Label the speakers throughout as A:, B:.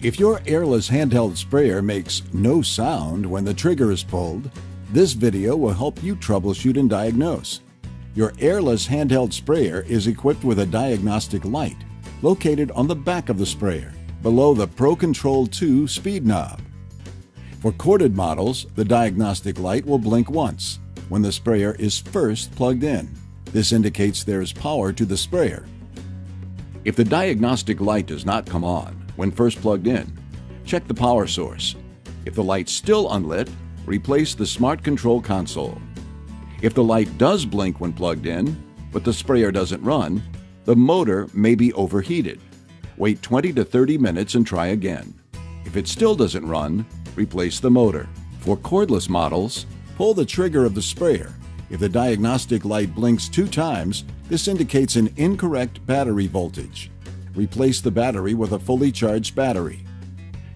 A: If your airless handheld sprayer makes no sound when the trigger is pulled, this video will help you troubleshoot and diagnose. Your airless handheld sprayer is equipped with a diagnostic light located on the back of the sprayer, below the Pro Control 2 speed knob. For corded models, the diagnostic light will blink once when the sprayer is first plugged in. This indicates there is power to the sprayer. If the diagnostic light does not come on when first plugged in, check the power source. If the light's still unlit, replace the Smart Control console. If the light does blink when plugged in, but the sprayer doesn't run, the motor may be overheated. Wait 20 to 30 minutes and try again. If it still doesn't run, replace the motor. For cordless models, pull the trigger of the sprayer. If the diagnostic light blinks 2 times, this indicates an incorrect battery voltage. Replace the battery with a fully charged battery.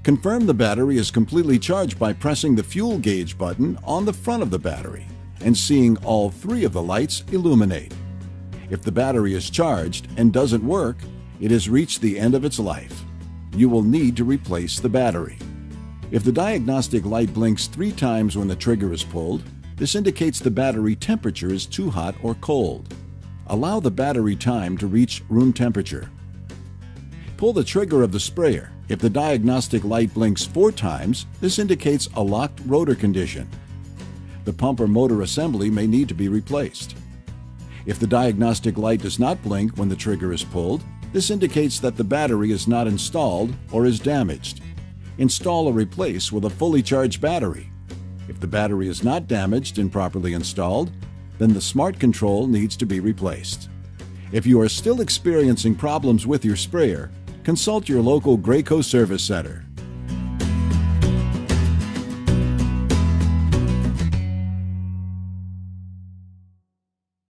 A: Confirm the battery is completely charged by pressing the fuel gauge button on the front of the battery and seeing all 3 of the lights illuminate. If the battery is charged and doesn't work, it has reached the end of its life. You will need to replace the battery. If the diagnostic light blinks 3 times when the trigger is pulled, this indicates the battery temperature is too hot or cold. Allow the battery time to reach room temperature. Pull the trigger of the sprayer. If the diagnostic light blinks 4 times, this indicates a locked rotor condition. The pump or motor assembly may need to be replaced. If the diagnostic light does not blink when the trigger is pulled, this indicates that the battery is not installed or is damaged. Install or replace with a fully charged battery. If the battery is not damaged and properly installed, then the Smart Control needs to be replaced. If you are still experiencing problems with your sprayer, consult your local Graco Service Center.